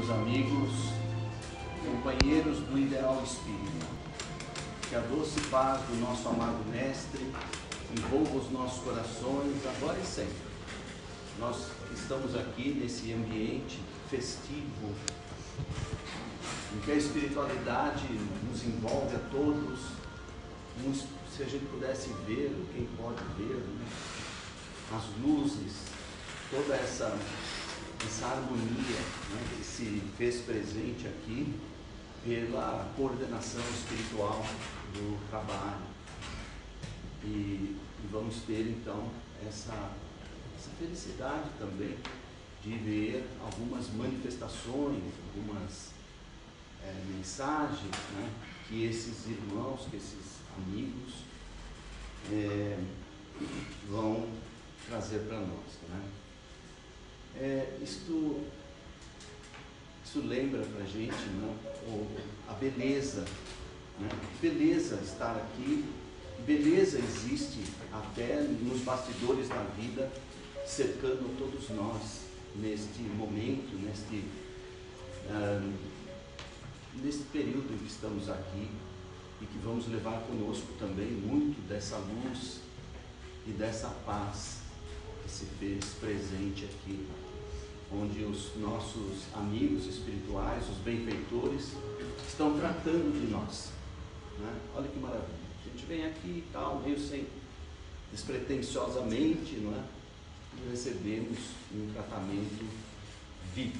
meus amigos, companheiros do ideal espírita. Que a doce paz do nosso amado Mestre envolva os nossos corações agora e sempre. Nós estamos aqui nesse ambiente festivo, em que a espiritualidade nos envolve a todos. Se a gente pudesse ver, quem pode ver, né? As luzes, toda essa harmonia, né, que se fez presente aqui pela coordenação espiritual do trabalho. E vamos ter então essa felicidade também de ver algumas manifestações, algumas mensagens, né, que esses irmãos, que esses amigos vão trazer para nós, né? Isso lembra para a gente, né, a beleza, né? Beleza estar aqui, beleza existe até nos bastidores da vida, cercando todos nós neste momento, neste período em que estamos aqui, e que vamos levar conosco também muito dessa luz e dessa paz que se fez presente aqui, onde os nossos amigos espirituais, os benfeitores, estão tratando de nós, né? Olha que maravilha, a gente vem aqui e tal, meio sem, despretensiosamente, não é? E recebemos um tratamento VIP,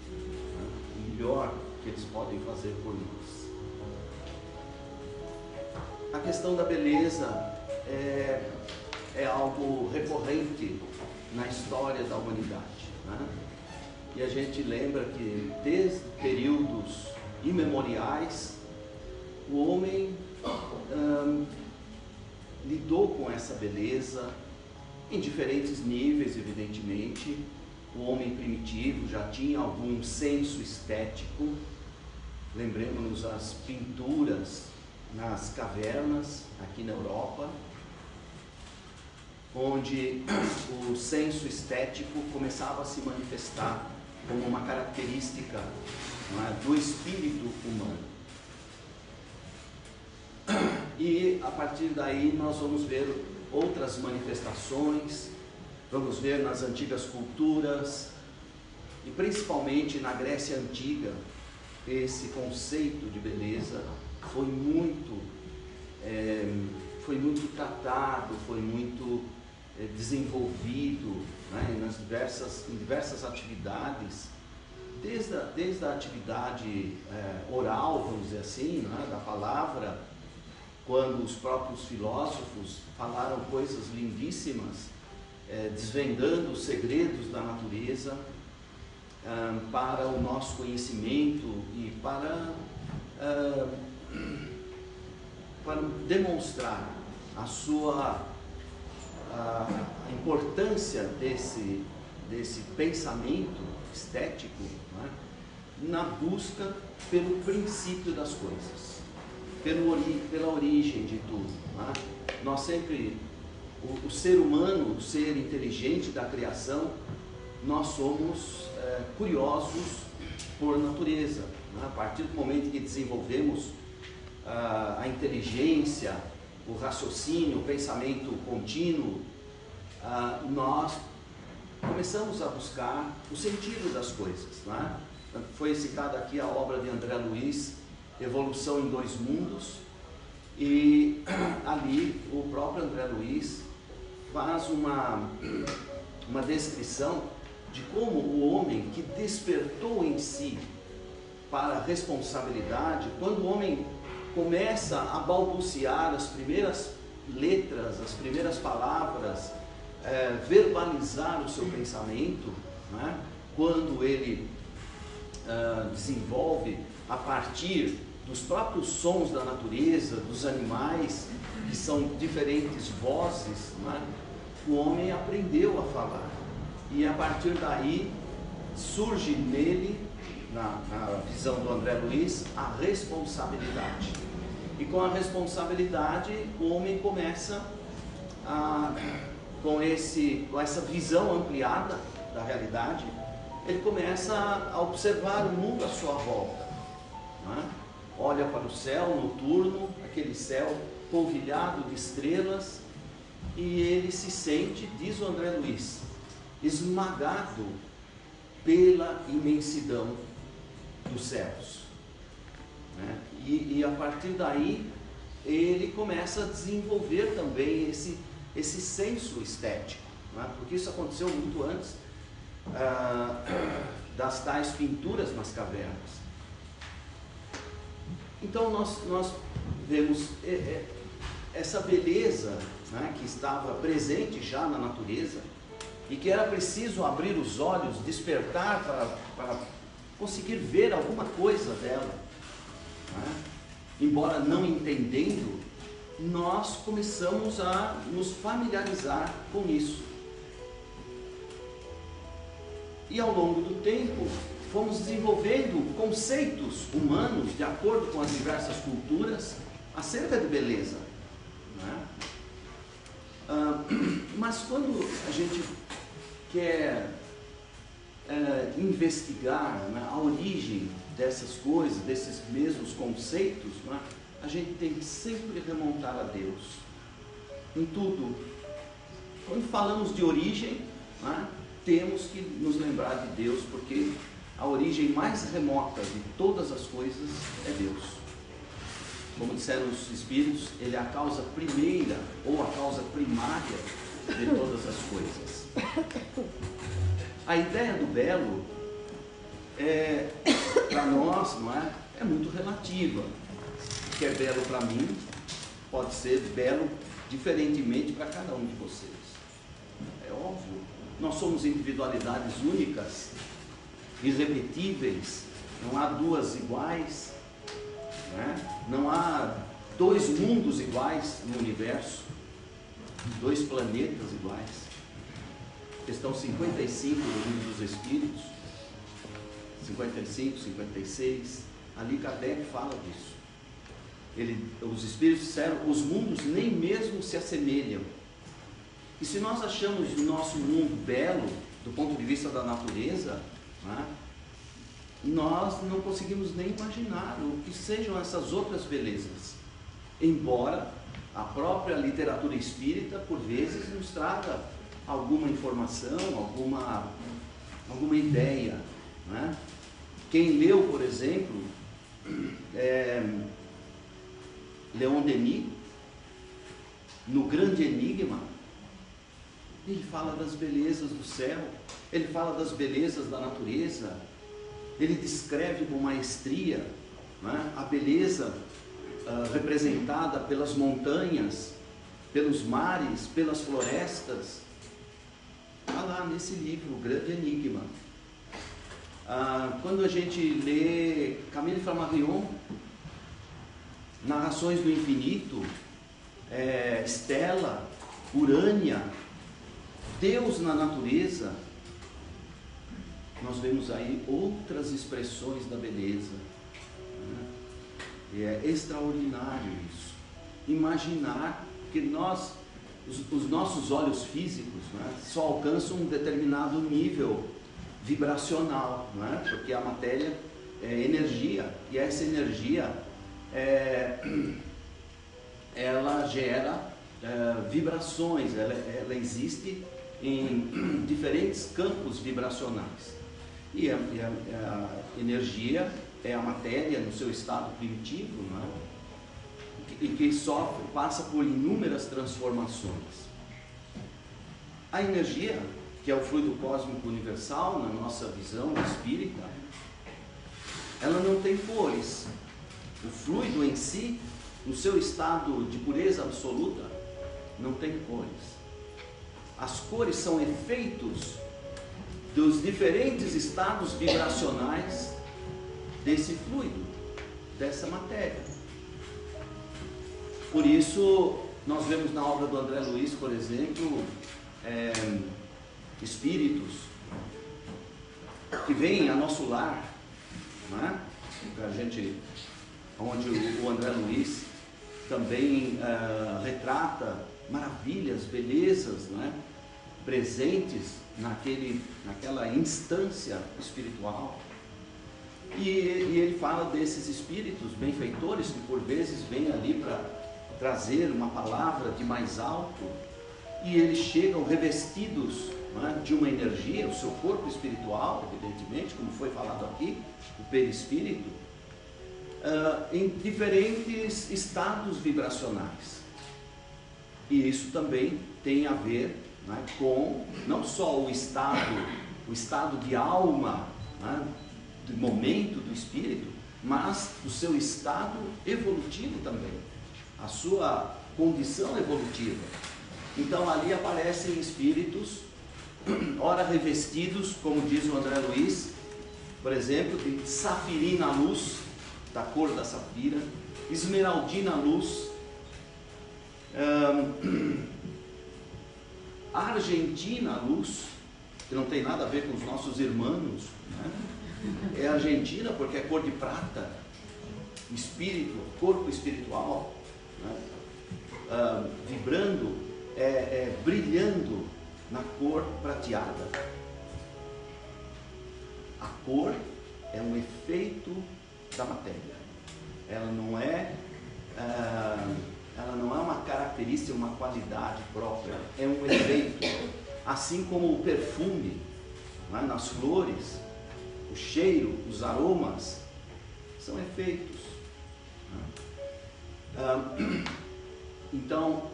né? O melhor que eles podem fazer por nós. A questão da beleza é algo recorrente na história da humanidade, né? E a gente lembra que desde períodos imemoriais o homem lidou com essa beleza em diferentes níveis, evidentemente. O homem primitivo já tinha algum senso estético. Lembremos-nos as pinturas nas cavernas aqui na Europa, onde o senso estético começava a se manifestar como uma característica, não é, do espírito humano. E a partir daí nós vamos ver outras manifestações, vamos ver nas antigas culturas, e principalmente na Grécia Antiga, esse conceito de beleza foi muito tratado, foi muito desenvolvido, né, em diversas atividades, desde a atividade oral, vamos dizer assim, né, da palavra, quando os próprios filósofos falaram coisas lindíssimas, desvendando os segredos da natureza para o nosso conhecimento e para demonstrar a importância desse pensamento estético, né, na busca pelo princípio das coisas, pela origem de tudo, né? Nós sempre, o ser humano, o ser inteligente da criação, nós somos curiosos por natureza, né? A partir do momento que desenvolvemos a inteligência, o raciocínio, o pensamento contínuo, nós começamos a buscar o sentido das coisas, né? Foi citada aqui a obra de André Luiz, Evolução em Dois Mundos, e ali o próprio André Luiz faz uma descrição de como o homem que despertou em si para a responsabilidade, quando o homem começa a balbuciar as primeiras letras, as primeiras palavras, verbalizar o seu pensamento, né? Quando ele desenvolve a partir dos próprios sons da natureza, dos animais, que são diferentes vozes, né? O homem aprendeu a falar, e a partir daí surge nele, na visão do André Luiz, a responsabilidade. E com a responsabilidade o homem começa com essa visão ampliada da realidade, ele começa a observar o mundo à sua volta, não é? Olha para o céu noturno, aquele céu polvilhado de estrelas, e ele se sente, diz o André Luiz, esmagado pela imensidão dos céus, né? E a partir daí ele começa a desenvolver também esse senso estético, não é? Porque isso aconteceu muito antes das tais pinturas nas cavernas. Então nós vemos essa beleza, né, que estava presente já na natureza e que era preciso abrir os olhos, despertar para conseguir ver alguma coisa dela, né? Embora não entendendo, nós começamos a nos familiarizar com isso. E ao longo do tempo, fomos desenvolvendo conceitos humanos, de acordo com as diversas culturas, acerca de beleza, né? Mas quando a gente quer investigar, né, a origem dessas coisas, desses mesmos conceitos, né, a gente tem que sempre remontar a Deus em tudo. Quando falamos de origem, né, temos que nos lembrar de Deus, porque a origem mais remota de todas as coisas é Deus. Como disseram os Espíritos, Ele é a causa primeira ou a causa primária de todas as coisas. A ideia do belo para nós, não é? É muito relativa. O que é belo para mim pode ser belo diferentemente para cada um de vocês. É óbvio. Nós somos individualidades únicas, irrepetíveis. Não há duas iguais, né? Não há dois mundos iguais no universo, dois planetas iguais. Questão 55 do Livro dos Espíritos, 55, 56, ali Kardec fala disso. Os Espíritos disseram, os mundos nem mesmo se assemelham. E se nós achamos o nosso mundo belo, do ponto de vista da natureza, né, nós não conseguimos nem imaginar o que sejam essas outras belezas. Embora a própria literatura espírita, por vezes, nos traga alguma informação, alguma ideia, né? Quem leu, por exemplo, Leon Denis, no Grande Enigma, ele fala das belezas do céu, ele fala das belezas da natureza, ele descreve com maestria, né, a beleza representada pelas montanhas, pelos mares, pelas florestas. Está lá nesse livro, O Grande Enigma. Quando a gente lê Camille Flammarion, Narrações do Infinito, Stella, Urânia, Deus na natureza, nós vemos aí outras expressões da beleza, né? E é extraordinário isso. Imaginar que os nossos olhos físicos, né, só alcançam um determinado nível vibracional, né? Porque a matéria é energia, e essa energia ela gera vibrações, ela existe em diferentes campos vibracionais. E a energia é a matéria no seu estado primitivo, não é? E que passa por inúmeras transformações. A energia, que é o fluido cósmico universal, na nossa visão espírita, ela não tem cores. O fluido em si, no seu estado de pureza absoluta, não tem cores. As cores são efeitos dos diferentes estados vibracionais desse fluido, dessa matéria. Por isso, nós vemos na obra do André Luiz, por exemplo, espíritos que vêm a nosso lar, né? Onde o André Luiz também retrata maravilhas, belezas, né, presentes naquela instância espiritual. E ele fala desses espíritos benfeitores que por vezes vêm ali para trazer uma palavra de mais alto, e eles chegam revestidos, né, de uma energia, o seu corpo espiritual, evidentemente, como foi falado aqui, o perispírito, em diferentes estados vibracionais. E isso também tem a ver, né, com não só o estado de alma, né, do momento do espírito, mas o seu estado evolutivo também, a sua condição evolutiva. Então ali aparecem espíritos, ora revestidos, como diz o André Luiz, por exemplo, de safirina luz, da cor da safira, esmeraldina luz, argentina luz, que não tem nada a ver com os nossos irmãos, né? É argentina porque é cor de prata, espírito, corpo espiritual, né? Vibrando, brilhando na cor prateada. A cor é um efeito da matéria. Ela não é uma característica, uma qualidade própria, é um efeito. Assim como o perfume, né, nas flores, o cheiro, os aromas, são efeitos. Então,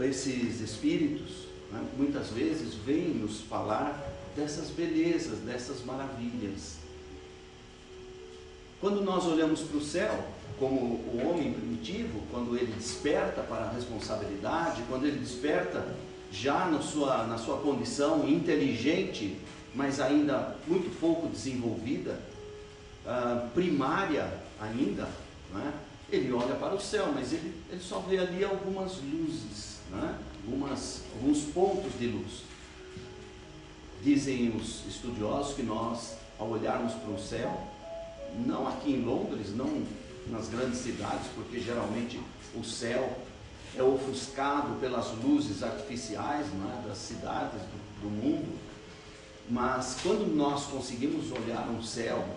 esses espíritos, né, muitas vezes vêm nos falar dessas belezas, dessas maravilhas. Quando nós olhamos para o céu, como o homem primitivo, quando ele desperta para a responsabilidade, quando ele desperta já na sua condição inteligente, mas ainda muito pouco desenvolvida, primária ainda, né? Ele olha para o céu, mas ele só vê ali algumas luzes, né? Alguns pontos de luz. Dizem os estudiosos que nós, ao olharmos para o céu, não aqui em Londres, não nas grandes cidades, porque geralmente o céu é ofuscado pelas luzes artificiais, né, das cidades do mundo, mas quando nós conseguimos olhar um céu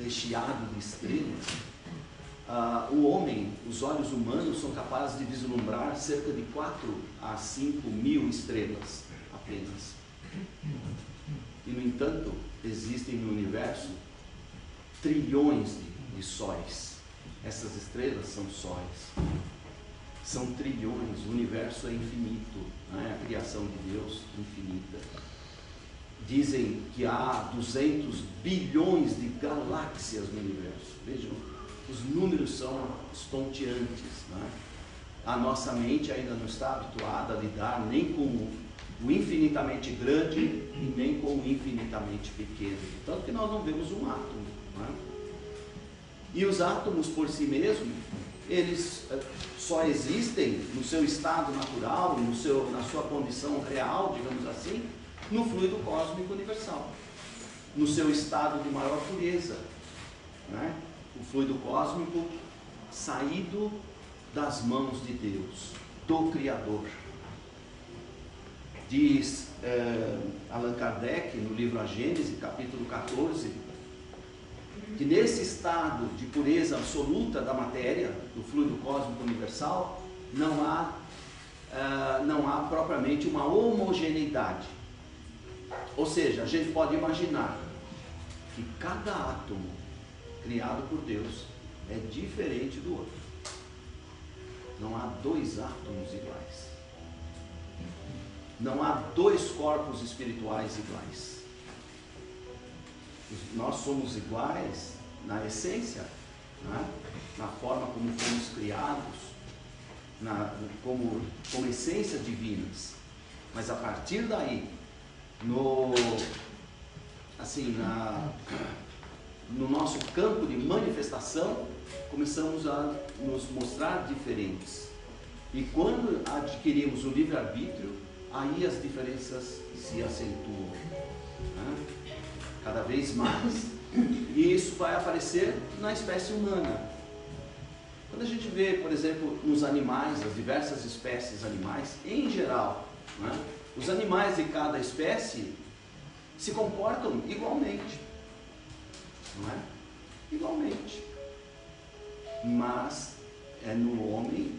recheado de estrelas, o homem, os olhos humanos são capazes de vislumbrar cerca de 4 a 5 mil estrelas apenas. E no entanto, existem no universo trilhões de sóis. Essas estrelas são sóis. São trilhões, o universo é infinito, né? A criação de Deus infinita. Dizem que há 200 bilhões de galáxias no universo. Vejam, os números são estonteantes, né? A nossa mente ainda não está habituada a lidar nem com o infinitamente grande e nem com o infinitamente pequeno. Tanto que nós não vemos um átomo, né? E os átomos por si mesmos, eles só existem no seu estado natural, na sua condição real, digamos assim, no fluido cósmico universal, no seu estado de maior pureza, né? O fluido cósmico saído das mãos de Deus, do Criador. Diz Allan Kardec no livro A Gênese, capítulo 14, que nesse estado de pureza absoluta da matéria, do fluido cósmico universal, não há propriamente uma homogeneidade. Ou seja, a gente pode imaginar que cada átomo criado por Deus é diferente do outro. Não há 2 átomos iguais. Não há 2 corpos espirituais iguais. Nós somos iguais na essência, né? Na forma como fomos criados, como essências divinas. Mas a partir daí, no nosso campo de manifestação, começamos a nos mostrar diferentes. E quando adquirimos o livre-arbítrio, aí as diferenças se acentuam, né? Cada vez mais. E isso vai aparecer na espécie humana. Quando a gente vê, por exemplo, nos animais, as diversas espécies animais, em geral, né? Os animais de cada espécie se comportam igualmente, não é? Igualmente. Mas é no homem,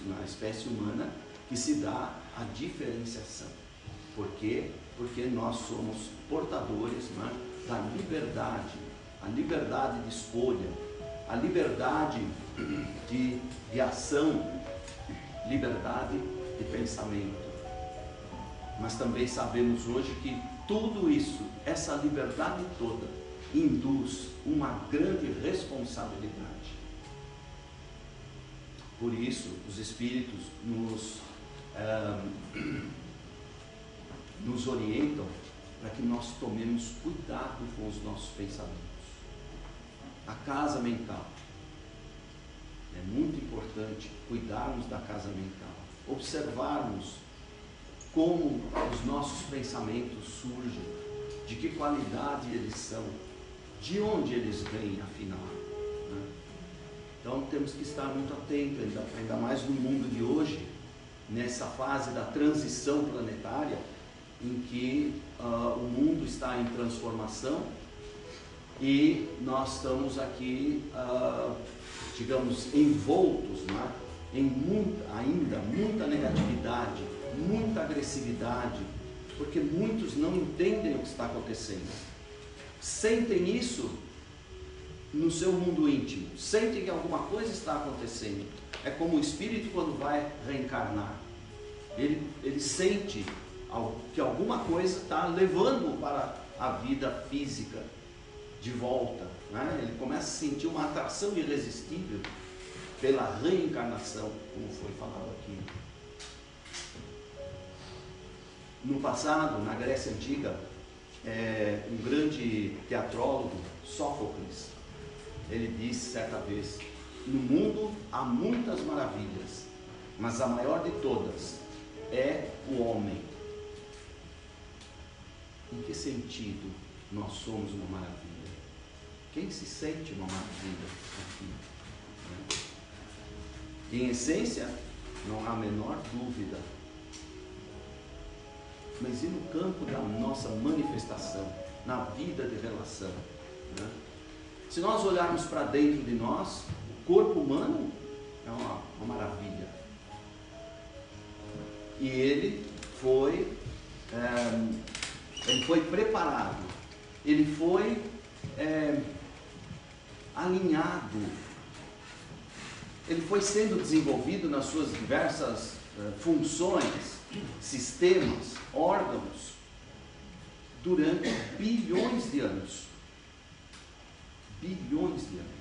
na espécie humana, que se dá a diferenciação. Por quê? Porque nós somos portadores, não é, da liberdade, a liberdade de escolha, a liberdade de ação, liberdade de pensamento. Mas também sabemos hoje que tudo isso, essa liberdade toda, induz uma grande responsabilidade. Por isso, os Espíritos nos orientam para que nós tomemos cuidado com os nossos pensamentos. A casa mental. É muito importante cuidarmos da casa mental, observarmos como os nossos pensamentos surgem, de que qualidade eles são, de onde eles vêm, afinal. Né? Então temos que estar muito atentos, ainda mais no mundo de hoje, nessa fase da transição planetária, em que o mundo está em transformação e nós estamos aqui, digamos, envoltos, né, em muita negatividade, muita agressividade, porque muitos não entendem o que está acontecendo. Sentem isso no seu mundo íntimo, sentem que alguma coisa está acontecendo. É como o espírito quando vai reencarnar. Ele sente que alguma coisa está levando para a vida física de volta, né? Ele começa a sentir uma atração irresistível pela reencarnação, como foi falado aqui. No passado, na Grécia Antiga, um grande teatrólogo, Sófocles, ele disse certa vez: no mundo há muitas maravilhas, mas a maior de todas é o homem. Em que sentido nós somos uma maravilha? Quem se sente uma maravilha aqui? Em essência, não há a menor dúvida. Mas e no campo da nossa manifestação, na vida de relação? Né? Se nós olharmos para dentro de nós, o corpo humano é uma maravilha. E ele foi preparado, ele foi alinhado, ele foi sendo desenvolvido nas suas diversas funções, sistemas, órgãos, durante bilhões de anos. Bilhões de anos.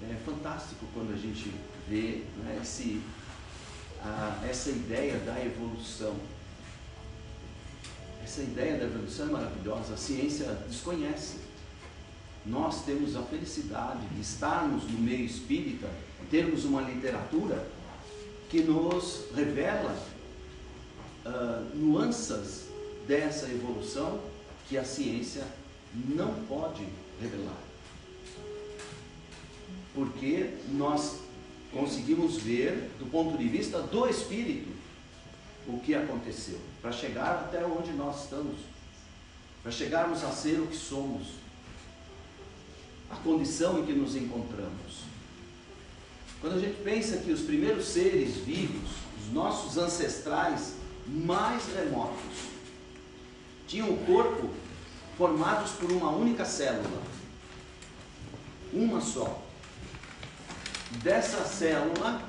É fantástico quando a gente vê, né, essa ideia da evolução. Essa ideia da evolução é maravilhosa, a ciência desconhece. Nós temos a felicidade de estarmos no meio espírita, termos uma literatura que nos revela nuances dessa evolução que a ciência não pode revelar. Porque nós conseguimos ver, do ponto de vista do espírito, o que aconteceu, para chegar até onde nós estamos, para chegarmos a ser o que somos, a condição em que nos encontramos. Quando a gente pensa que os primeiros seres vivos, os nossos ancestrais mais remotos, tinham o corpo formados por uma única célula, uma só. Essa célula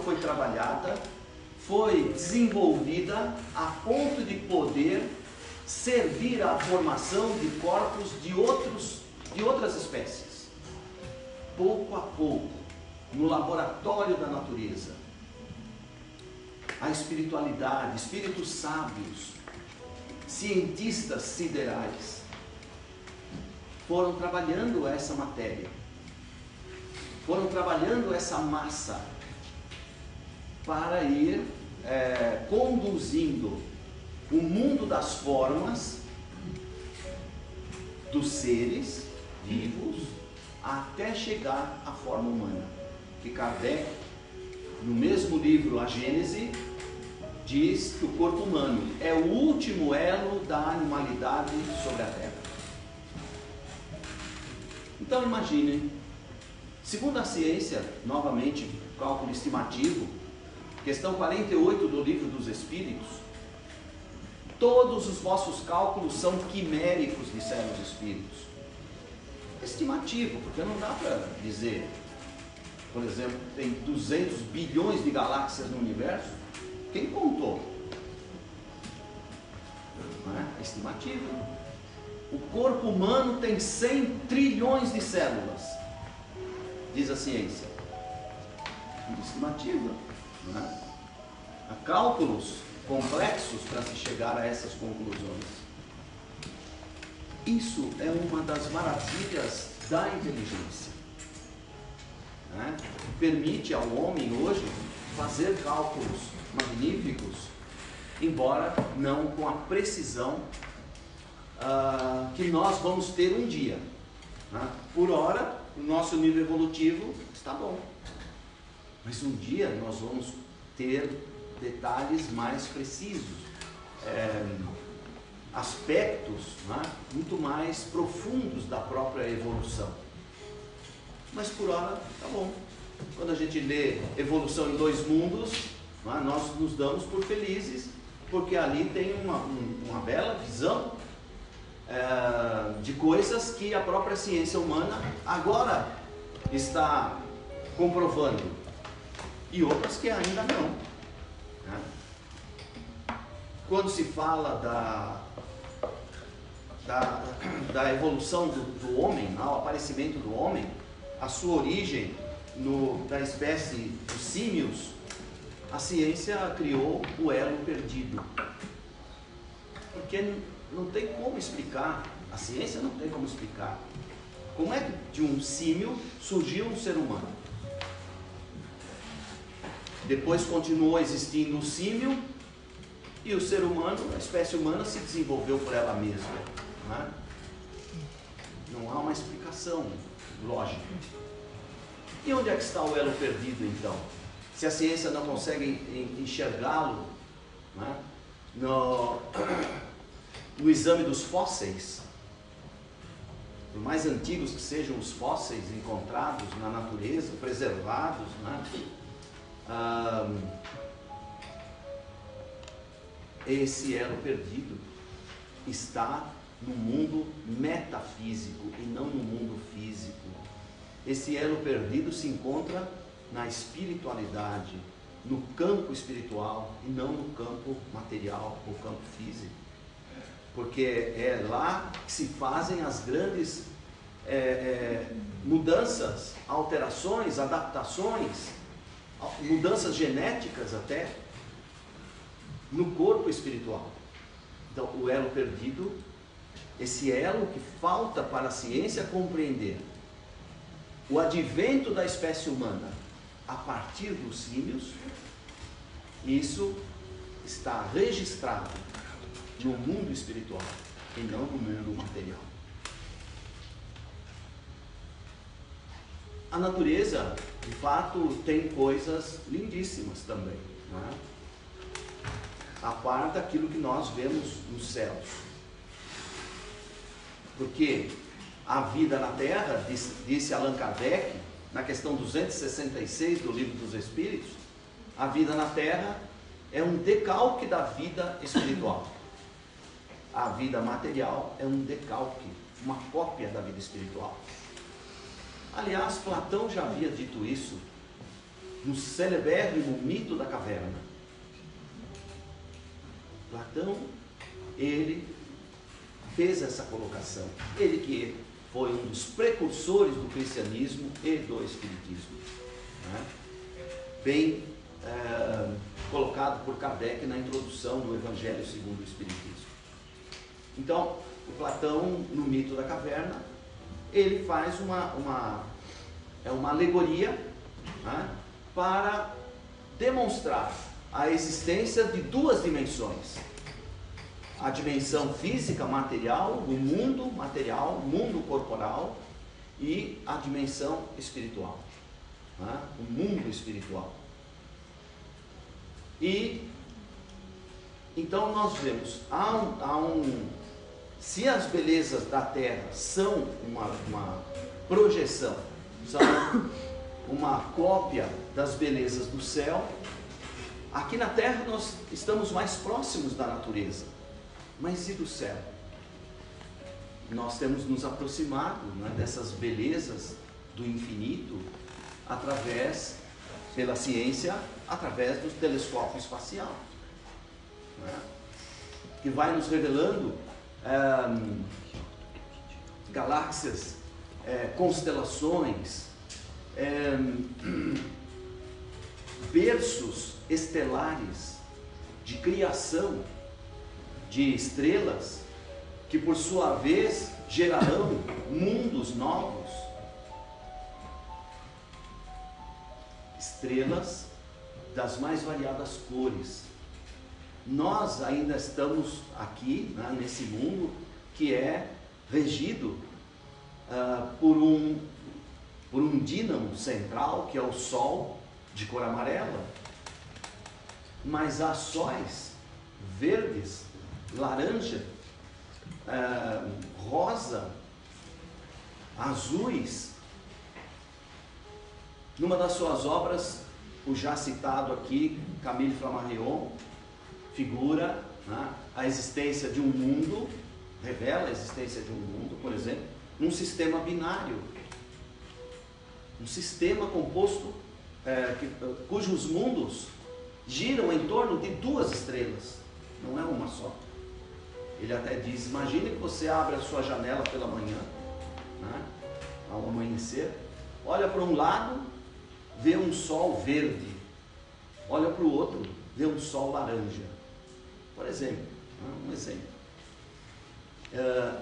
foi trabalhada, foi desenvolvida a ponto de poder servir à formação de corpos de outras espécies. Pouco a pouco, no laboratório da natureza, a espiritualidade, espíritos sábios, cientistas siderais, foram trabalhando essa matéria, foram trabalhando essa massa para ir conduzindo o mundo das formas dos seres vivos até chegar à forma humana, que Kardec, no mesmo livro A Gênese, diz que o corpo humano é o último elo da animalidade sobre a Terra. Então imaginem, segundo a ciência, novamente, cálculo estimativo, questão 48 do Livro dos Espíritos, todos os vossos cálculos são quiméricos, disseram os Espíritos. Estimativo, porque não dá para dizer, por exemplo, tem 200 bilhões de galáxias no universo. Quem contou? Não é? Estimativo. O corpo humano tem 100 trilhões de células, diz a ciência. Estimativa. Não é? Há cálculos complexos para se chegar a essas conclusões. Isso é uma das maravilhas da inteligência. Né? Permite ao homem hoje fazer cálculos magníficos, embora não com a precisão que nós vamos ter um dia. Né? Por hora, o nosso nível evolutivo está bom, mas um dia nós vamos ter detalhes mais precisos, aspectos, né, muito mais profundos da própria evolução. Mas por hora tá bom. Quando a gente lê Evolução em Dois Mundos, né, nós nos damos por felizes, porque ali tem uma bela visão de coisas que a própria ciência humana agora está comprovando, e outras que ainda não. Né? Quando se fala da evolução do homem, o aparecimento do homem, a sua origem da espécie dos símios, a ciência criou o elo perdido. Porque não tem como explicar, a ciência não tem como explicar como é que de um símio surgiu um ser humano. Depois continuou existindo o símio, e o ser humano, a espécie humana, se desenvolveu por ela mesma. Né? Não há uma explicação lógica. E onde é que está o elo perdido, então? Se a ciência não consegue enxergá-lo, né? No exame dos fósseis, por mais antigos que sejam os fósseis encontrados na natureza, preservados, né? Esse elo perdido está no mundo metafísico e não no mundo físico. Esse elo perdido se encontra na espiritualidade, no campo espiritual e não no campo material ou campo físico, porque é lá que se fazem as grandes mudanças, alterações, adaptações, mudanças genéticas até, no corpo espiritual. Então, o elo perdido, esse elo que falta para a ciência compreender o advento da espécie humana a partir dos símios, isso está registrado no mundo espiritual e não no mundo material. A natureza, de fato, tem coisas lindíssimas também, não é? A par daquilo que nós vemos nos céus. Porque a vida na Terra, disse Allan Kardec, na questão 266 do Livro dos Espíritos, a vida na Terra é um decalque da vida espiritual. A vida material é um decalque, uma cópia da vida espiritual. Aliás, Platão já havia dito isso no celebérrimo mito da caverna. Platão, ele fez essa colocação. Ele que foi um dos precursores do cristianismo e do espiritismo. Né? Bem colocado por Kardec na introdução do Evangelho segundo o Espiritismo. Então, o Platão, no mito da caverna, ele faz uma alegoria, né, para demonstrar a existência de duas dimensões: a dimensão física, material, o mundo material, mundo corporal, e a dimensão espiritual, né, o mundo espiritual. E Então nós vemos, se as belezas da Terra são uma projeção, são uma cópia das belezas do céu, aqui na Terra nós estamos mais próximos da natureza. Mas e do céu? Nós temos nos aproximado, né, dessas belezas do infinito pela ciência, através do telescópio espacial, né, que vai nos revelando galáxias, constelações, berços estelares de criação de estrelas, que por sua vez gerarão mundos novos. Estrelas das mais variadas cores. Nós ainda estamos aqui, né, nesse mundo que é regido por um dínamo central, que é o Sol, de cor amarela. Mas há sóis verdes, laranja, rosa, azuis. Numa das suas obras, o já citado aqui, Camille Flammarion, figura, né, a existência de um mundo, revela a existência de um mundo, por exemplo, num sistema binário, um sistema composto, cujos mundos giram em torno de duas estrelas, não é uma só. Ele até diz, imagine que você abre a sua janela pela manhã, né, ao amanhecer, olha para um lado, vê um sol verde, olha para o outro, vê um sol laranja, por exemplo, né, um exemplo.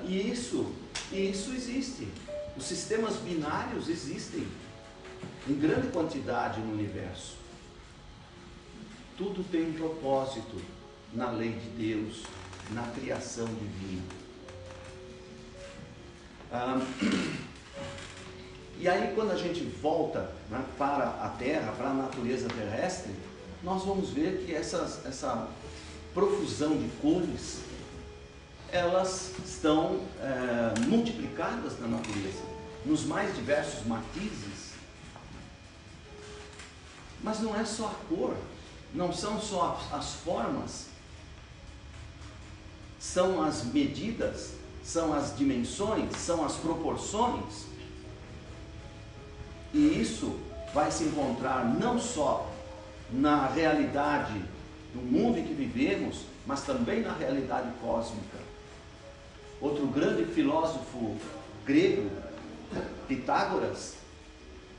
E isso existe. Os sistemas binários existem em grande quantidade no universo. Tudo tem um propósito na lei de Deus, na criação divina. E aí, quando a gente volta, né, para a Terra, para a natureza terrestre, nós vamos ver que essa profusão de cores, elas estão multiplicadas na natureza, nos mais diversos matizes. Mas não é só a cor, não são só as formas, são as medidas, são as dimensões, são as proporções. E isso vai se encontrar não só na realidade do mundo em que vivemos, mas também na realidade cósmica. Outro grande filósofo grego, Pitágoras,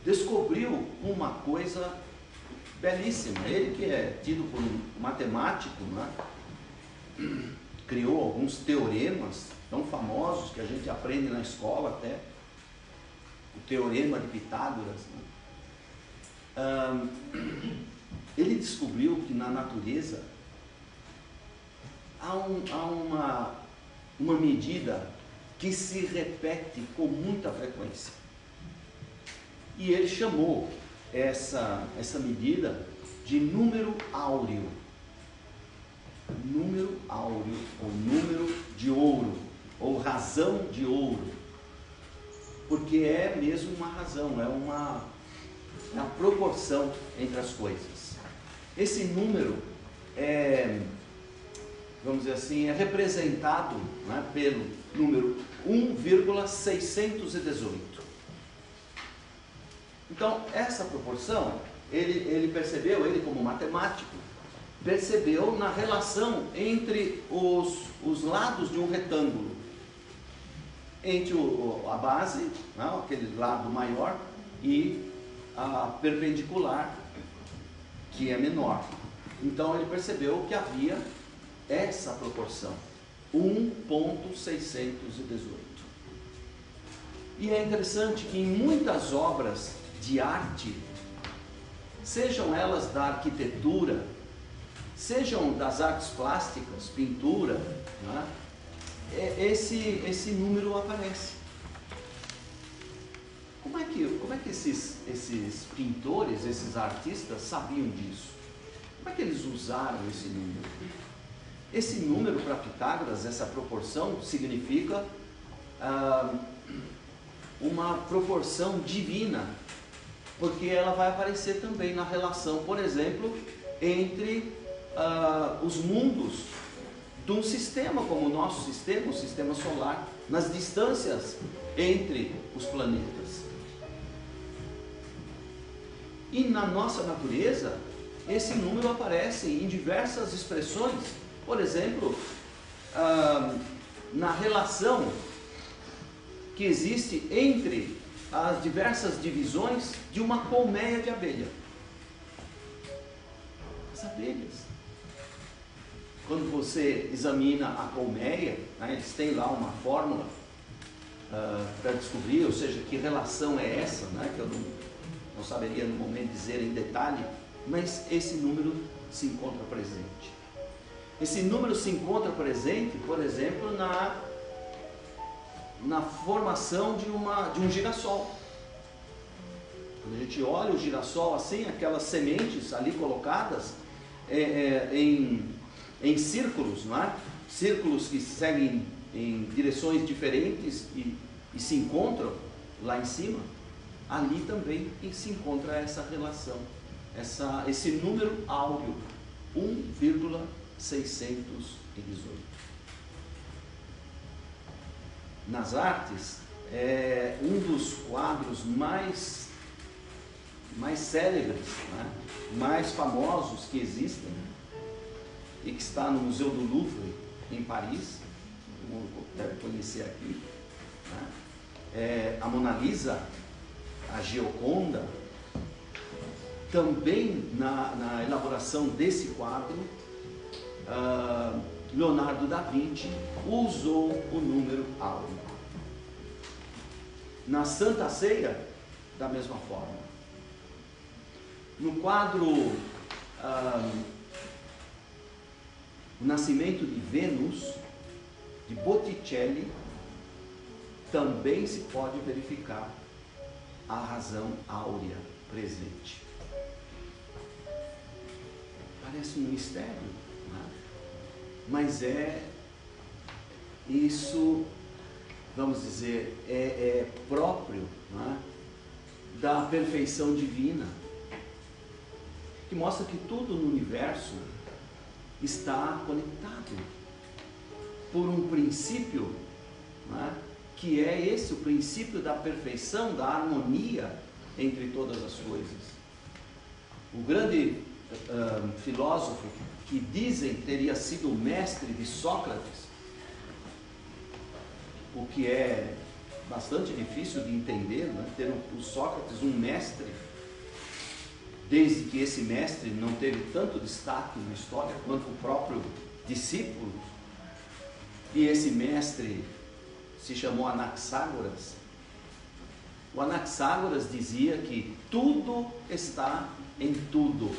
descobriu uma coisa belíssima. Ele, que é tido por um matemático, né, criou alguns teoremas tão famosos que a gente aprende na escola até. O teorema de Pitágoras, né? Ele descobriu que na natureza há uma medida que se repete com muita frequência. E ele chamou essa medida de número áureo. Número áureo, ou número de ouro, ou razão de ouro. Porque é mesmo uma razão, é uma proporção entre as coisas. Esse número vamos dizer assim, é representado, né, pelo número 1,618. Então, essa proporção, ele percebeu, ele como matemático, percebeu na relação entre os lados de um retângulo. Entre a base, não, aquele lado maior, e a perpendicular, que é menor. Então ele percebeu que havia essa proporção, 1,618. E é interessante que em muitas obras de arte, sejam elas da arquitetura, sejam das artes plásticas, pintura, né, esse número aparece. Como é que esses pintores, esses artistas sabiam disso? Como é que eles usaram esse número? Esse número para Pitágoras, essa proporção, significa uma proporção divina, porque ela vai aparecer também na relação, por exemplo, entre os mundos de um sistema como o nosso sistema, o sistema solar, nas distâncias entre os planetas. E na nossa natureza, esse número aparece em diversas expressões. Por exemplo, na relação que existe entre as diversas divisões de uma colmeia de abelha. As abelhas. Quando você examina a colmeia, né, eles têm lá uma fórmula para descobrir, ou seja, que relação é essa, né, que eu não saberia no momento dizer em detalhe, mas esse número se encontra presente. Esse número se encontra presente, por exemplo, na formação de um girassol. Quando a gente olha o girassol assim, aquelas sementes ali colocadas em círculos, não é? Círculos que seguem em direções diferentes e se encontram lá em cima, ali também se encontra essa relação, esse número áureo, 1,618. Nas artes, é um dos quadros mais célebres, né? Mais famosos que existem, e que está no Museu do Louvre, em Paris, como deve conhecer aqui, né? A Mona Lisa, a Gioconda. Também na elaboração desse quadro, Leonardo da Vinci usou o número áureo. Na Santa Ceia, da mesma forma. No quadro O Nascimento de Vênus, de Botticelli, também se pode verificar a razão áurea presente. Parece um mistério, né? Mas isso, vamos dizer, é próprio, né, da perfeição divina, que mostra que tudo no universo está conectado por um princípio, né, que é esse, o princípio da perfeição, da harmonia entre todas as coisas. O grande filósofo que dizem teria sido o mestre de Sócrates, o que é bastante difícil de entender, né? Ter o Sócrates um mestre, desde que esse mestre não teve tanto destaque na história quanto o próprio discípulo, e esse mestre se chamou Anaxágoras. O Anaxágoras dizia que tudo está em tudo,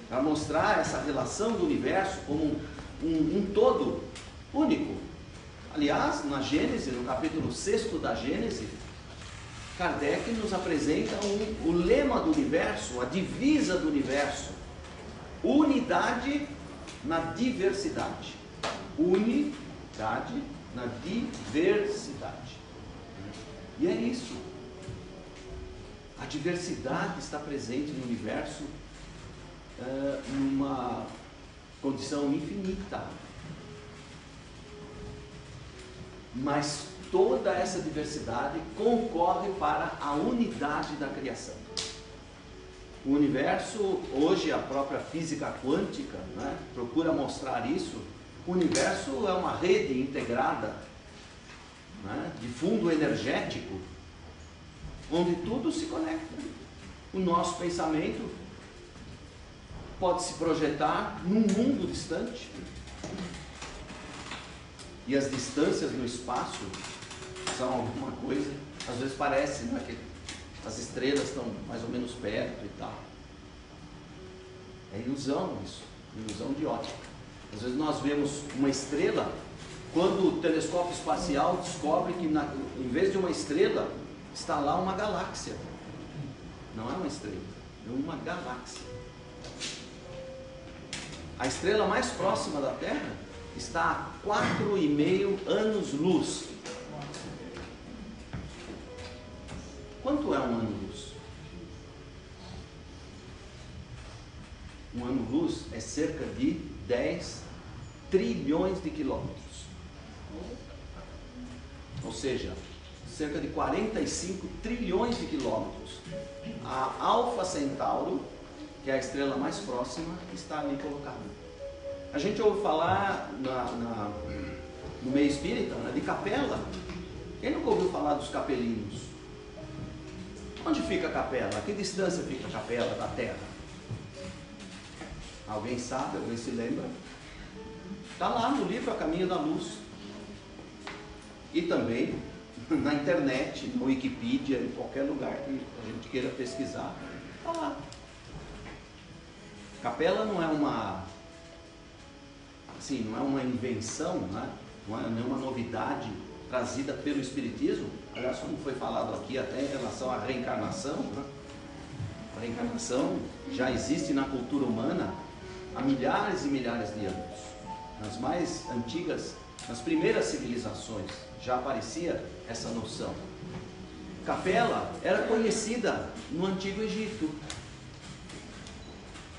para mostrar essa relação do universo como um todo único. Aliás, na Gênesis, no capítulo 6 da Gênesis, Kardec nos apresenta o lema do universo, a divisa do universo: unidade na diversidade. Unidade na diversidade. E é isso. A diversidade está presente no universo numa condição infinita. Mas toda essa diversidade concorre para a unidade da criação. O universo, hoje a própria física quântica, né, procura mostrar isso. O universo é uma rede integrada, né, de fundo energético, onde tudo se conecta. O nosso pensamento pode se projetar num mundo distante. E as distâncias no espaço são alguma coisa, às vezes parece, né, que as estrelas estão mais ou menos perto e tal. É ilusão isso, ilusão de ótica. Às vezes nós vemos uma estrela, quando o telescópio espacial descobre que em vez de uma estrela, está lá uma galáxia. Não é uma estrela, é uma galáxia. A estrela mais próxima da Terra está a 4,5 anos-luz. Quanto é um ano-luz? Um ano-luz é cerca de 10 trilhões de quilômetros. Ou seja, cerca de 45 trilhões de quilômetros. A Alfa Centauro, que é a estrela mais próxima, está ali colocada. A gente ouve falar no meio espírita, né, de capela. Quem nunca ouviu falar dos capelinos? Onde fica a capela? A que distância fica a capela da Terra? Alguém sabe? Alguém se lembra? Está lá no livro A Caminho da Luz. E também na internet, no Wikipedia, em qualquer lugar que a gente queira pesquisar, está lá. Capela não é uma, assim, não é uma invenção, né? Não é nenhuma novidade trazida pelo Espiritismo. Aliás, como foi falado aqui até em relação à reencarnação, né? A reencarnação já existe na cultura humana há milhares e milhares de anos. Nas mais antigas, nas primeiras civilizações, já aparecia essa noção. Capela era conhecida no Antigo Egito.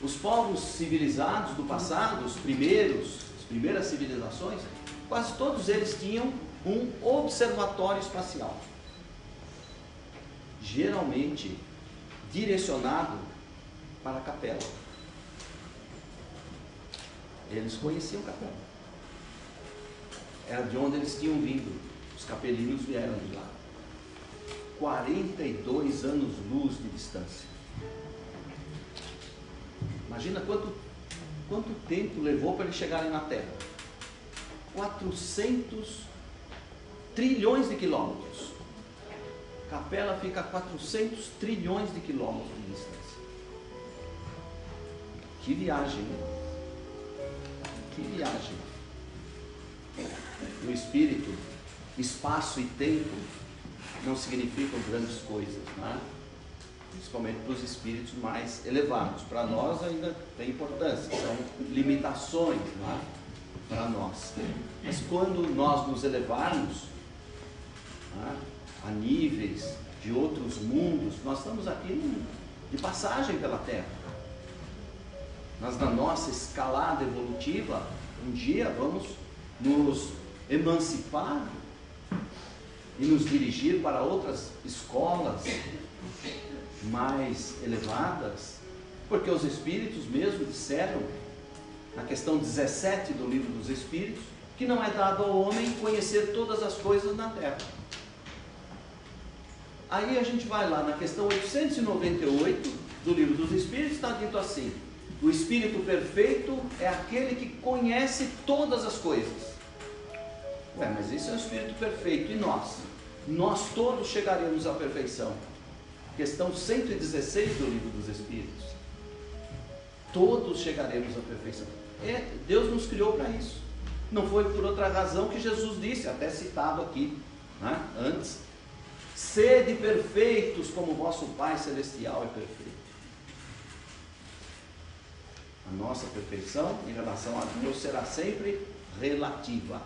Os povos civilizados do passado, as primeiras civilizações, quase todos eles tinham um observatório espacial, geralmente direcionado para a capela. Eles conheciam Capela. Era de onde eles tinham vindo. Os capelinos vieram de lá. 42 anos-luz de distância. Imagina quanto tempo levou para eles chegarem na Terra. 400 trilhões de quilômetros. Capela fica a 400 trilhões de quilômetros de distância. Que viagem, hein? Que viagem. No espírito, espaço e tempo não significam grandes coisas, né? Principalmente para os espíritos mais elevados. Para nós ainda tem importância, são limitações, né? Para nós. Mas quando nós nos elevarmos, né, a níveis de outros mundos, nós estamos aqui de passagem pela Terra. Mas na nossa escalada evolutiva, um dia vamos nos emancipar e nos dirigir para outras escolas mais elevadas, porque os Espíritos mesmo disseram, na questão 17 do Livro dos Espíritos, que não é dado ao homem conhecer todas as coisas na Terra. Aí a gente vai lá na questão 898 do Livro dos Espíritos, está dito assim: o Espírito perfeito é aquele que conhece todas as coisas. Ué, mas esse é o Espírito perfeito, e nós? Nós todos chegaremos à perfeição. Questão 116 do Livro dos Espíritos. Todos chegaremos à perfeição. Deus nos criou para isso. Não foi por outra razão que Jesus disse, até citado aqui, né, antes: sede perfeitos como vosso Pai Celestial é perfeito. A nossa perfeição em relação a Deus será sempre relativa.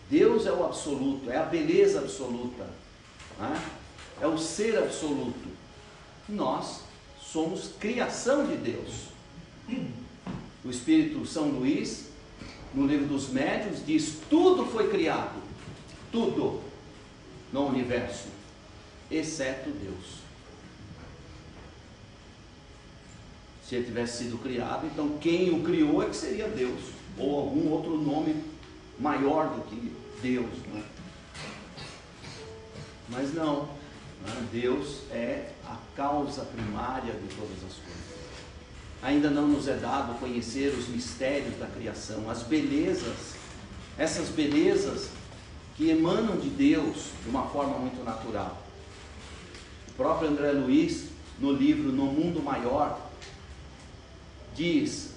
Deus é o absoluto, é a beleza absoluta, né? É o ser absoluto. Nós somos criação de Deus. O Espírito São Luís, no Livro dos Médiuns, diz: tudo foi criado, tudo no universo, exceto Deus. Se ele tivesse sido criado, então quem o criou é que seria Deus, ou algum outro nome maior do que Deus, né? Mas não, né? Deus é a causa primária de todas as coisas. Ainda não nos é dado conhecer os mistérios da criação, as belezas, essas belezas que emanam de Deus de uma forma muito natural. O próprio André Luiz, no livro No Mundo Maior, diz: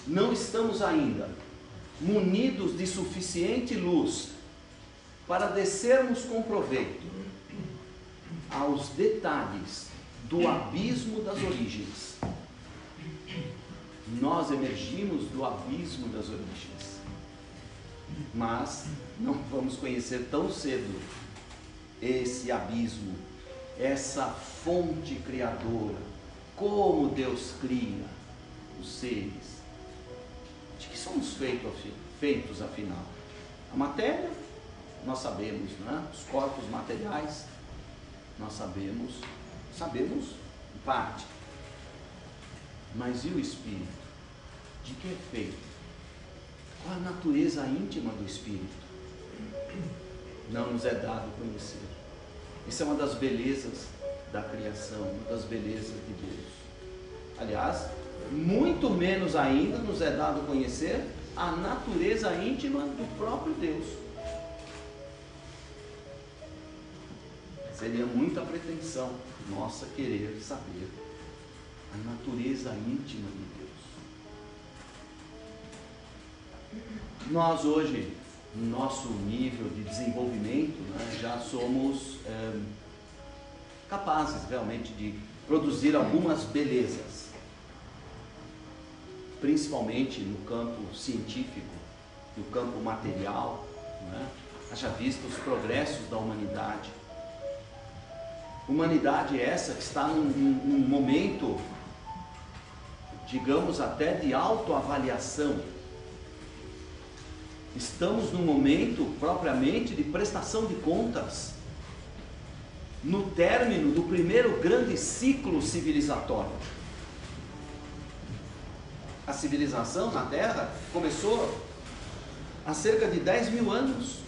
não estamos ainda munidos de suficiente luz para descermos com proveito aos detalhes do abismo das origens. nós emergimos do abismo das origens, mas não vamos conhecer tão cedo esse abismo, essa fonte criadora, como Deus cria os seres. De que somos feitos afinal? A matéria, nós sabemos, né? Os corpos materiais, nós sabemos em parte. Mas e o espírito? De que é feito? Qual a natureza íntima do espírito? Não nos é dado conhecer. Isso é uma das belezas da criação, uma das belezas de Deus. Aliás, muito menos ainda nos é dado conhecer a natureza íntima do próprio Deus. Seria muita pretensão nossa querer saber a natureza íntima de Deus. Nós hoje, no nosso nível de desenvolvimento, né, já somos capazes realmente de produzir algumas belezas, principalmente no campo científico, no campo material, né? Haja visto os progressos da humanidade. Humanidade essa que está num momento, digamos até de autoavaliação. Estamos num momento propriamente de prestação de contas, no término do primeiro grande ciclo civilizatório. A civilização na Terra começou há cerca de 10 mil anos.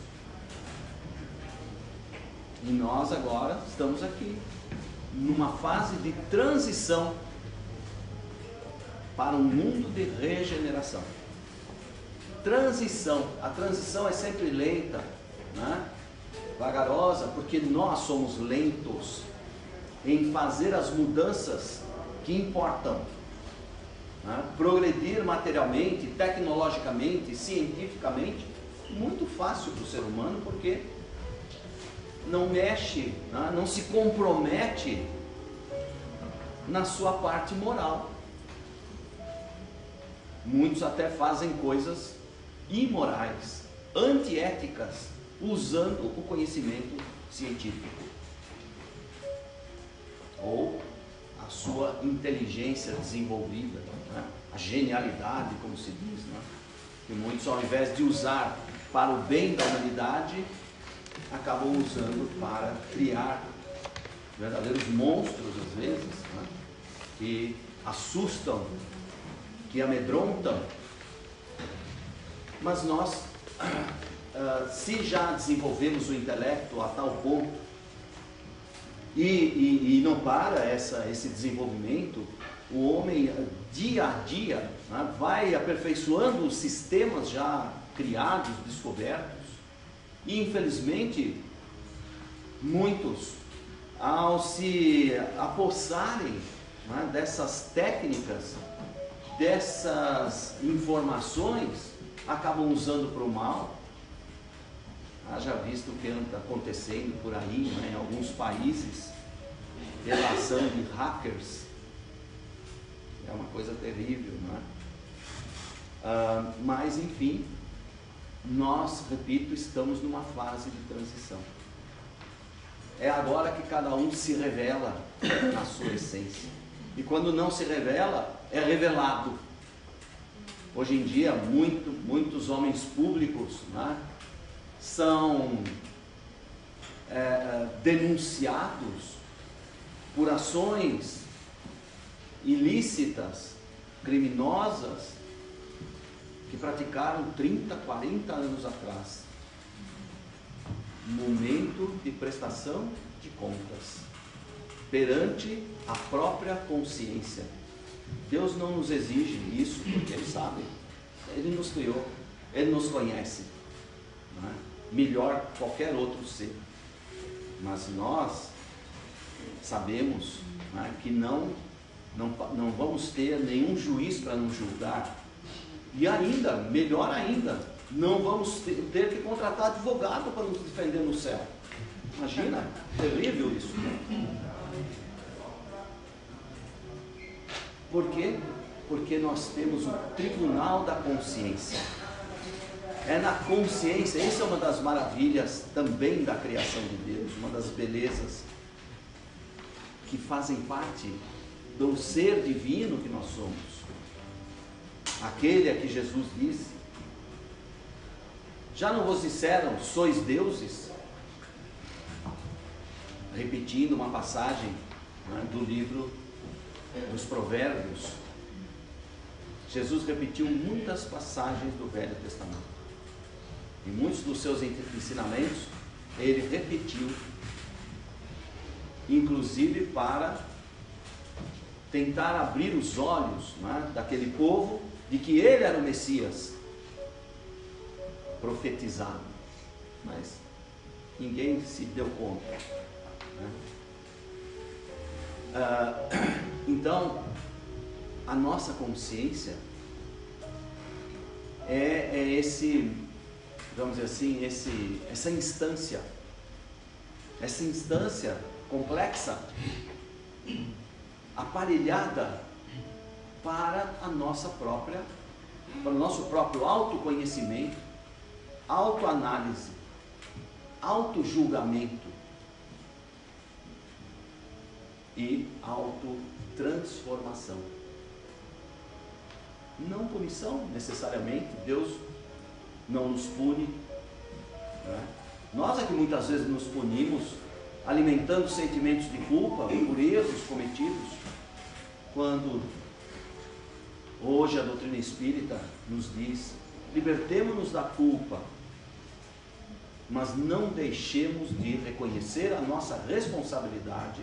E nós agora estamos aqui, numa fase de transição para um mundo de regeneração. Transição, a transição é sempre lenta, né? Vagarosa, porque nós somos lentos em fazer as mudanças que importam, né? Progredir materialmente, tecnologicamente, cientificamente, muito fácil para o ser humano, porque não mexe, né? Não se compromete na sua parte moral. Muitos até fazem coisas imorais, antiéticas, usando o conhecimento científico ou a sua inteligência desenvolvida, né? A genialidade, como se diz, né? Que muitos, ao invés de usar para o bem da humanidade, acabam usando para criar verdadeiros monstros, às vezes, né? Que assustam, que amedrontam. Mas nós, se já desenvolvemos o intelecto a tal ponto, e não para esse desenvolvimento, o homem dia a dia, né, vai aperfeiçoando os sistemas já criados, descobertos, e infelizmente muitos, ao se apossarem, né, dessas técnicas, dessas informações, acabam usando para o mal. Já visto o que anda acontecendo por aí, né, em alguns países, relação de hackers, é uma coisa terrível, né? Mas enfim, nós, repito, estamos numa fase de transição. É agora que cada um se revela na sua essência, e quando não se revela, é revelado. Hoje em dia, muitos homens públicos, né, são denunciados por ações ilícitas, criminosas, que praticaram 30, 40 anos atrás. Momento de prestação de contas perante a própria consciência. Deus não nos exige isso, porque Ele sabe, Ele nos criou, Ele nos conhece, não é? Melhor que qualquer outro ser. Mas nós sabemos, não é, que não vamos ter nenhum juiz para nos julgar. E ainda, melhor ainda, não vamos ter que contratar advogado para nos defender no céu. Imagina, terrível isso. Por quê? Porque nós temos o tribunal da consciência. É na consciência, essa é uma das maravilhas também da criação de Deus, uma das belezas que fazem parte do ser divino que nós somos. Aquele a que Jesus disse: já não vos disseram, sois deuses? Repetindo uma passagem, né, do livro dos Provérbios. Jesus repetiu muitas passagens do Velho Testamento. E muitos dos seus ensinamentos, ele repetiu, inclusive para tentar abrir os olhos, né, daquele povo, de que ele era o Messias profetizado. Mas ninguém se deu conta, né? Então, a nossa consciência é esse, vamos dizer assim, essa instância complexa, aparelhada para o nosso próprio autoconhecimento, autoanálise, autojulgamento e autotransformação. Não punição necessariamente, Deus não nos pune, né? Nós é que muitas vezes nos punimos, alimentando sentimentos de culpa por erros cometidos, quando hoje a doutrina espírita nos diz: libertemo-nos da culpa, mas não deixemos de reconhecer a nossa responsabilidade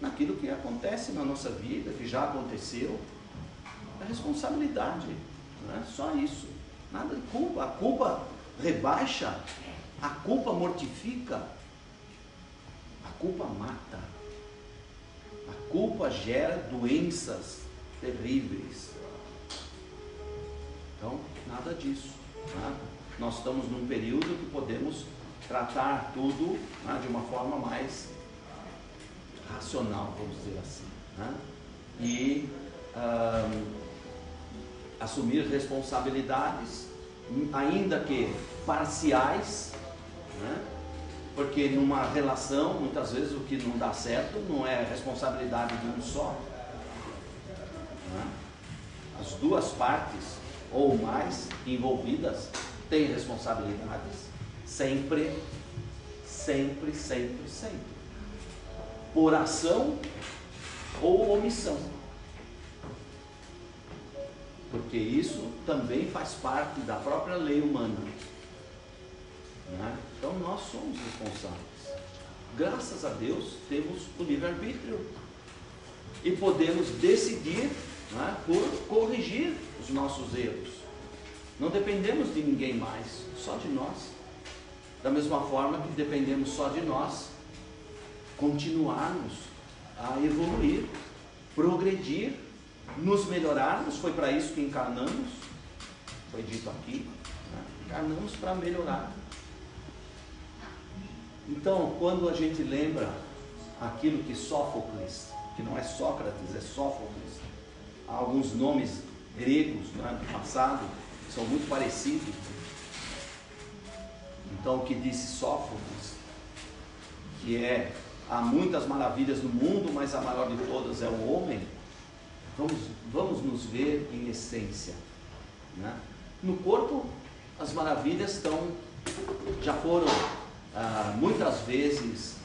naquilo que acontece na nossa vida, que já aconteceu. A responsabilidade, não é só isso, nada de culpa. A culpa rebaixa, a culpa mortifica, a culpa mata, a culpa gera doenças terríveis. Então, nada disso, né? Nós estamos num período que podemos tratar tudo, né, de uma forma mais racional, vamos dizer assim, né? E assumir responsabilidades, ainda que parciais, né? Porque numa relação, muitas vezes o que não dá certo não é responsabilidade de um só, né? As duas partes ou mais envolvidas têm responsabilidades, sempre, por ação ou omissão, porque isso também faz parte da própria lei humana, né? Então nós somos responsáveis. Graças a Deus temos o livre-arbítrio e podemos decidir, né, por corrigir os nossos erros. Não dependemos de ninguém mais, só de nós. Da mesma forma que dependemos só de nós, continuarmos a evoluir, progredir, nos melhorarmos. Foi para isso que encarnamos, foi dito aqui, né? Encarnamos para melhorar. Então, quando a gente lembra aquilo que Sófocles, que não é Sócrates, é Sófocles, há alguns nomes gregos, né, do passado que são muito parecidos. Então, o que disse Sófocles, que há muitas maravilhas no mundo, mas a maior de todas é o homem. Vamos nos ver em essência, né? No corpo, as maravilhas já foram muitas vezes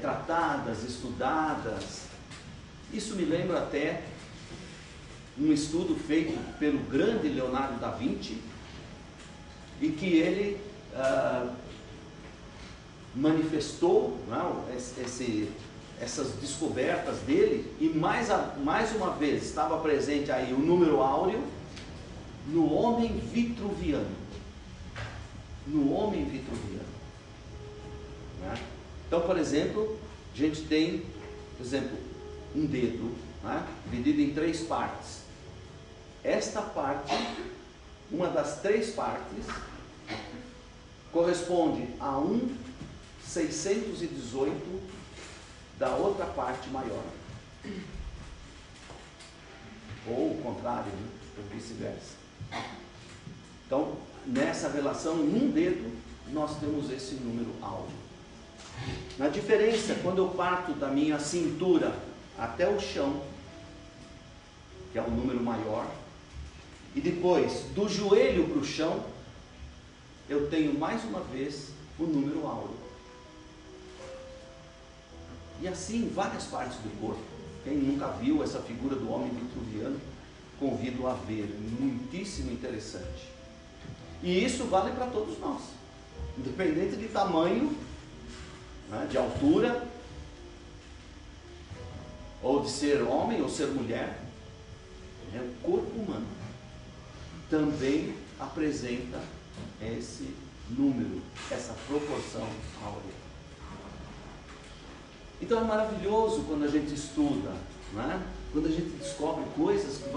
tratadas, estudadas. Isso me lembra até um estudo feito pelo grande Leonardo da Vinci, e que ele manifestou, não, essas descobertas dele, e mais uma vez estava presente aí o número áureo no homem vitruviano. No homem vitruviano, né? Então, por exemplo, a gente tem, por exemplo, um dedo, né, dividido em 3 partes. Esta parte, uma das 3 partes, corresponde a 1/618 da outra parte maior. ou o contrário, né? Ou vice-versa. Então, nessa relação, em um dedo, nós temos esse número áureo. Na diferença, quando eu parto da minha cintura até o chão, que é o número maior, e depois do joelho para o chão, eu tenho mais uma vez o número áureo. E assim em várias partes do corpo. Quem nunca viu essa figura do homem vitruviano, convido a ver, muitíssimo interessante. E isso vale para todos nós, independente de tamanho, né, de altura, ou de ser homem ou ser mulher. O corpo humano também apresenta esse número, essa proporção áurea. Então é maravilhoso quando a gente estuda, né? Quando a gente descobre coisas que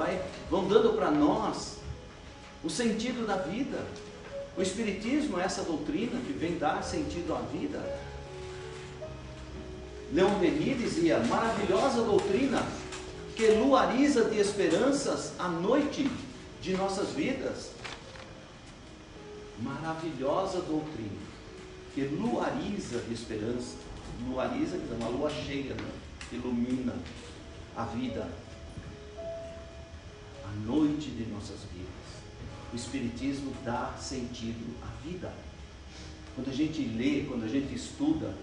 vão dando para nós o sentido da vida. O Espiritismo é essa doutrina que vem dar sentido à vida. Leon Denis dizia: maravilhosa doutrina que luariza de esperanças a noite de nossas vidas. Maravilhosa doutrina que luariza de esperança. Luariza, quer dizer, uma lua cheia, né? Ilumina a vida, a noite de nossas vidas. O Espiritismo dá sentido à vida. Quando a gente lê, quando a gente estuda,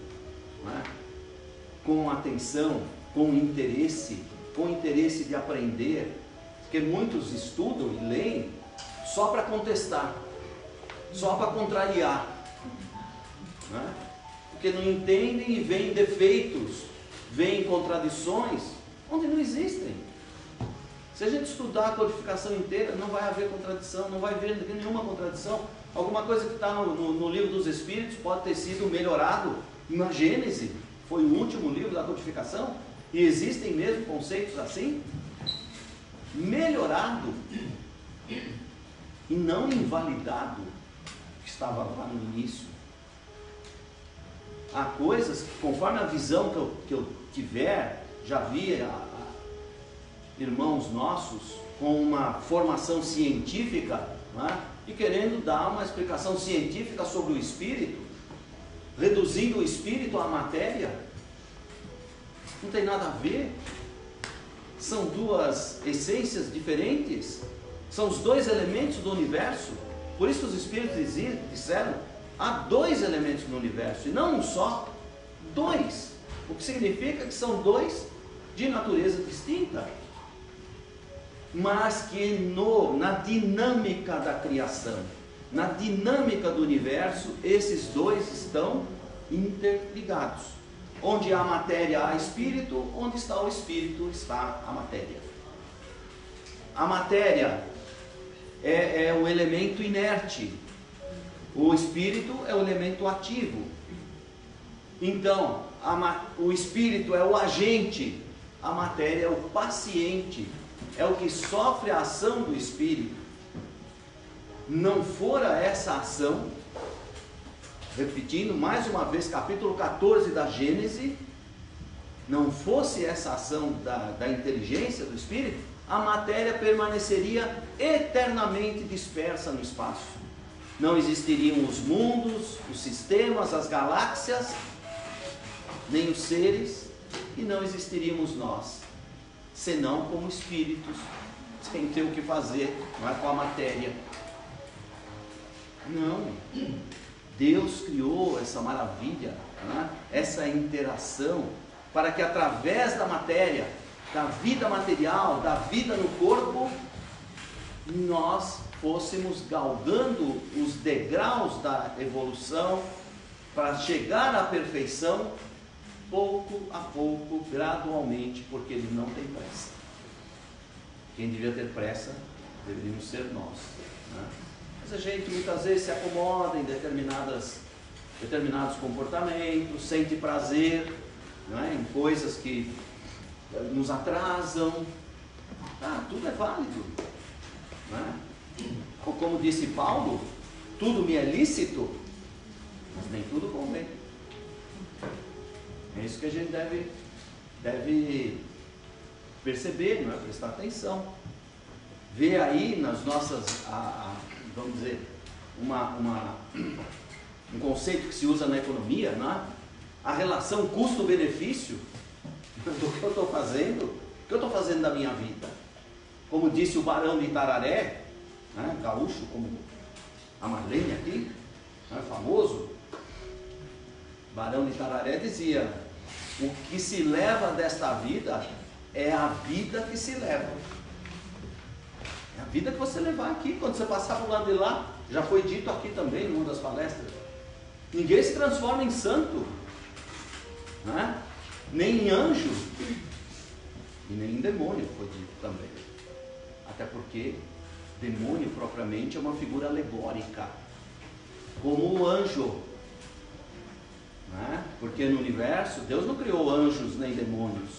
né? Com atenção, com interesse de aprender, porque muitos estudam e leem só para contestar, só para contrariar, né? Porque não entendem e veem defeitos, veem contradições onde não existem. Se a gente estudar a codificação inteira, não vai haver contradição, não vai haver nenhuma contradição. Alguma coisa que está no livro dos Espíritos pode ter sido melhorado na Gênese, foi o último livro da codificação, e existem mesmo conceitos assim, melhorado e não invalidado, que estava lá no início. Há coisas que, conforme a visão que eu tiver, já vi irmãos nossos com uma formação científica, né, e querendo dar uma explicação científica sobre o espírito, reduzindo o espírito à matéria. Não tem nada a ver. São duas essências diferentes, são os dois elementos do universo. Por isso que os espíritos disseram: há dois elementos no universo, e não um só, dois. O que significa que são dois de natureza distinta, mas que na dinâmica da criação, na dinâmica do universo, esses dois estão interligados. Onde há matéria, há espírito. Onde está o espírito, está a matéria. A matéria é o elemento inerte. O espírito é o elemento ativo. Então, o espírito é o agente, a matéria é o paciente, é o que sofre a ação do espírito. Não fora essa ação, repetindo mais uma vez, capítulo 14 da Gênese, não fosse essa ação da inteligência do espírito, a matéria permaneceria eternamente dispersa no espaço. Não existiriam os mundos, os sistemas, as galáxias, nem os seres, e não existiríamos nós, senão como espíritos, sem ter o que fazer, não é, com a matéria. Não, Deus criou essa maravilha, né, essa interação, para que através da matéria, da vida material, da vida no corpo, nós fôssemos galgando os degraus da evolução para chegar à perfeição, pouco a pouco, gradualmente, porque Ele não tem pressa. Quem devia ter pressa deveríamos ser nós, né? Mas a gente muitas vezes se acomoda em determinados comportamentos, sente prazer, né, em coisas que nos atrasam. Tudo é válido, né? Ou como disse Paulo, tudo me é lícito, mas nem tudo convém. É isso que a gente deve perceber, não é? Prestar atenção. vê aí nas nossas, vamos dizer, um conceito que se usa na economia, né? A relação custo-benefício do que eu estou fazendo, o que eu estou fazendo da minha vida. Como disse o Barão de Itararé, né? Gaúcho, como a Marlene aqui, né? Famoso, Barão de Itararé dizia: o que se leva desta vida é a vida que se leva. É a vida que você levar aqui, quando você passar por lado de lá. Já foi dito aqui também, numa das palestras, ninguém se transforma em santo, né? Nem em anjo, e nem em demônio, foi dito também. Até porque demônio propriamente é uma figura alegórica, como o anjo, né? Porque no universo Deus não criou anjos nem demônios,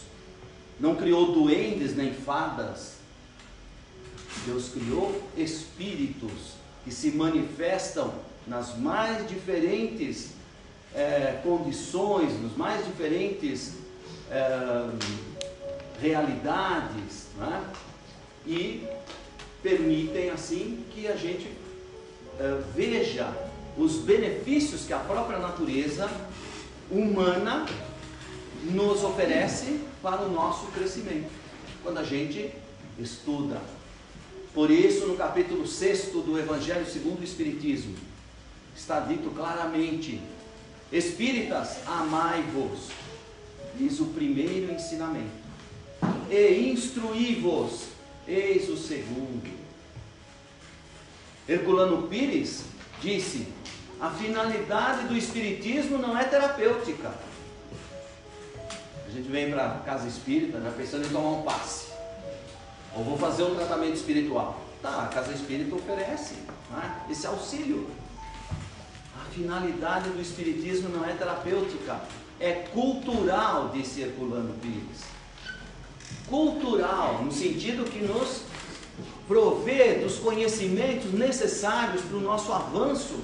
não criou duendes nem fadas. Deus criou espíritos que se manifestam nas mais diferentes condições, nos mais diferentes realidades, né? E permitem assim que a gente veja os benefícios que a própria natureza humana nos oferece para o nosso crescimento, quando a gente estuda. Por isso, no capítulo 6 do Evangelho segundo o Espiritismo, está dito claramente: espíritas, amai-vos, diz o primeiro ensinamento, e instruí-vos, eis o segundo. Herculano Pires disse: a finalidade do Espiritismo não é terapêutica. A gente vem para a casa espírita já pensando em tomar um passe, ou vou fazer um tratamento espiritual. Tá, a casa espírita oferece, né, esse auxílio. A finalidade do Espiritismo não é terapêutica, é cultural, disse Herculano Pires. Cultural, no sentido que nos provê dos conhecimentos necessários para o nosso avanço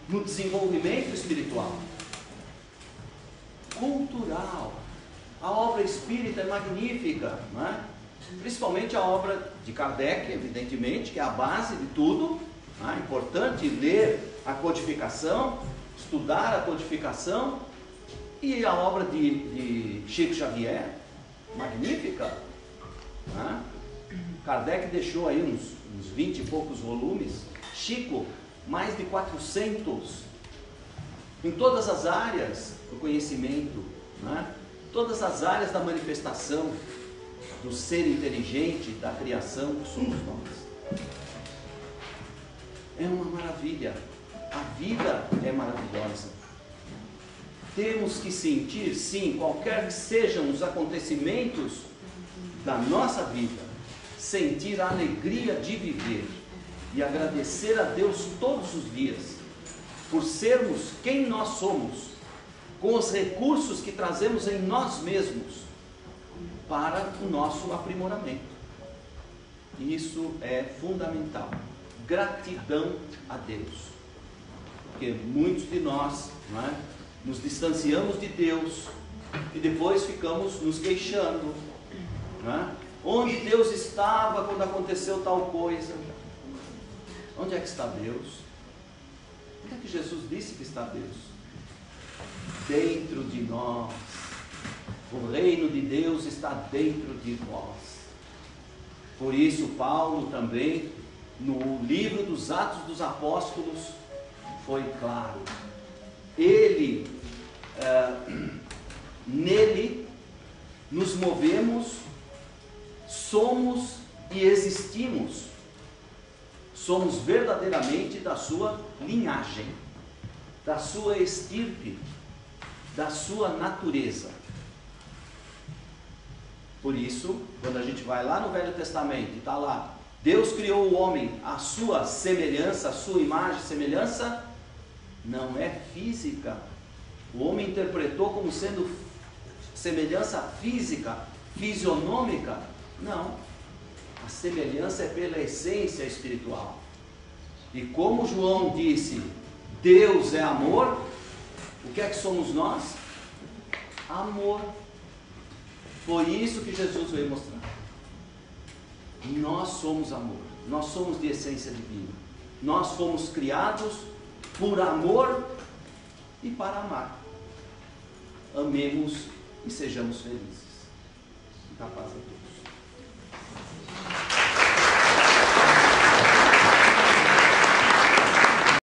no desenvolvimento espiritual. Cultural. A obra espírita é magnífica, não é? Principalmente a obra de Kardec, evidentemente, que é a base de tudo. É importante ler a codificação, estudar a codificação, e a obra de Chico Xavier, magnífica. É? Kardec deixou aí uns 20 e poucos volumes, Chico, mais de 400, em todas as áreas do conhecimento, é? Todas as áreas da manifestação do ser inteligente, da criação que somos nós. É uma maravilha. A vida é maravilhosa. Temos que sentir, sim, qualquer que sejam os acontecimentos da nossa vida, sentir a alegria de viver e agradecer a Deus todos os dias por sermos quem nós somos, com os recursos que trazemos em nós mesmos para o nosso aprimoramento. Isso é fundamental. Gratidão a Deus. Porque muitos de nós, não é, nos distanciamos de Deus e depois ficamos nos queixando, não é? Onde Deus estava quando aconteceu tal coisa? Onde é que está Deus? Onde é que Jesus disse que está Deus? Dentro de nós. O reino de Deus está dentro de nós. Por isso Paulo também, no livro dos Atos dos Apóstolos, foi claro. Ele, nele, nos movemos, somos e existimos. Somos verdadeiramente da sua linhagem, da sua estirpe, da sua natureza. Por isso, quando a gente vai lá no Velho Testamento e está lá, Deus criou o homem à sua semelhança, à sua imagem e semelhança, não é física. O homem interpretou como sendo semelhança física, fisionômica. Não. A semelhança é pela essência espiritual. E como João disse, Deus é amor, o que é que somos nós? Amor. Foi isso que Jesus veio mostrar. Nós somos amor, nós somos de essência divina. Nós fomos criados por amor e para amar. Amemos e sejamos felizes. Muita paz a todos.